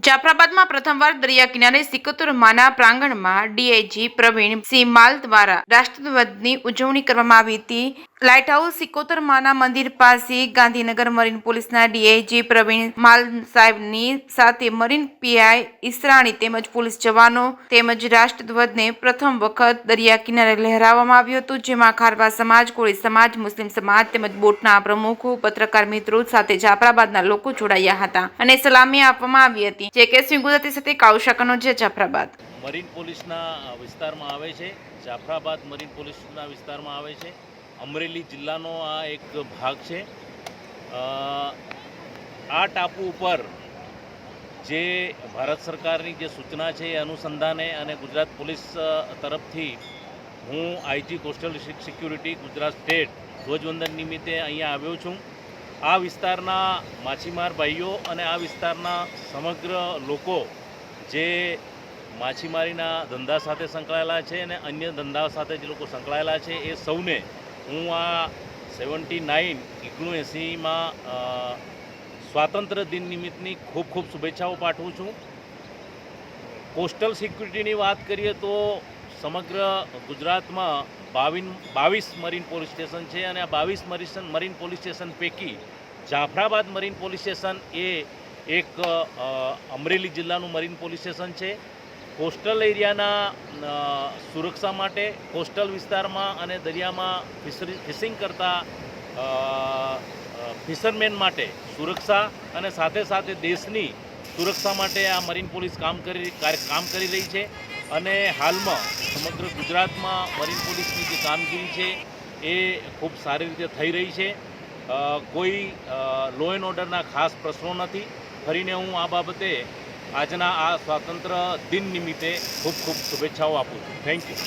જાફરાબાદમાં પ્રથમવાર દરિયા કિનારે સિકોતર માના પ્રાંગણમાં ડીઆઈજી પ્રવીણ સિંહ માલ દ્વારા રાષ્ટ્રધ્વજની ઉજવણી કરવામાં આવી હતી. લાઇટ હાઉસ સિકોતર માના મંદિર પાસે ગાંધીનગર મરીન પોલીસના ડીઆઈજી પ્રવીણ માલ સાહેબની સાથે મરીન પીઆઈ ઈસરાણી તેમજ પોલીસ જવાનો તેમજ રાષ્ટ્રધ્વજને પ્રથમ વખત દરિયા કિનારે લહેરાવવામાં આવ્યું હતું, જેમાં ખારવા સમાજ, કોળી સમાજ, મુસ્લિમ સમાજ તેમજ બોટના પ્રમુખો, પત્રકાર મિત્રો સાથે જાફરાબાદના લોકો જોડાયા હતા અને સલામી આપવામાં આવી હતી. જેકેસી ગુજરાતી સાથે કાઉશાકનો છે જાફરાબાદ. મરીન પોલીસના વિસ્તારમાં આવે છે. જાફરાબાદ મરીન પોલીસના વિસ્તારમાં આવે છે. અમરેલી જિલ્લાનો આ એક ભાગ છે. આ ટાપુ ઉપર જે ભારત સરકારની જે સૂચના છે એ અનુસંધાને અને ગુજરાત પોલીસ તરફથી હું IG coastal security Gujarat state ધ્વજવંદન નિમિત્તે અહીંયા આવ્યો છું. આ વિસ્તારના માછીમાર ભાઈઓ અને આ વિસ્તારના સમગ્ર લોકો જે માછીમારીના ધંધા સાથે સંકળાયેલા છે અને અન્ય ધંધા સાથે જે લોકો સંકળાયેલા છે એ સૌને હું આ 79 સ્વાતંત્ર્ય દિન નિમિત્તની ખૂબ ખૂબ શુભેચ્છાઓ પાઠવું છું. કોસ્ટલ સિક્યુરિટીની વાત કરીએ તો સમગ્ર ગુજરાતમાં 22 મરીન પોલીસ સ્ટેશન છે અને આ 22 મરીન પોલીસ સ્ટેશન પૈકી જાફરાબાદ મરીન પોલીસ સ્ટેશન એ એક અમરેલી જિલ્લાનું મરીન પોલીસ સ્ટેશન છે. કોસ્ટલ એરિયાના સુરક્ષા માટે, કોસ્ટલ વિસ્તારમાં અને દરિયામાં ફિશિંગ કરતા ફિશરમેન માટે સુરક્ષા અને સાથે સાથે દેશની સુરક્ષા માટે આ મરીન પોલીસ કામ કરી રહી છે અને હાલમાં સમગ્ર ગુજરાતમાં મરીન પોલીસની જે કામગીરી છે એ ખૂબ સારી રીતે થઈ રહી છે. કોઈ લો એન્ડ ઓર્ડરના ખાસ પ્રશ્નો નથી. ફરીને હું આ બાબતે આજના આ સ્વાતંત્ર્ય દિન નિમિત્તે ખૂબ ખૂબ શુભેચ્છાઓ આપું છું. Thank you.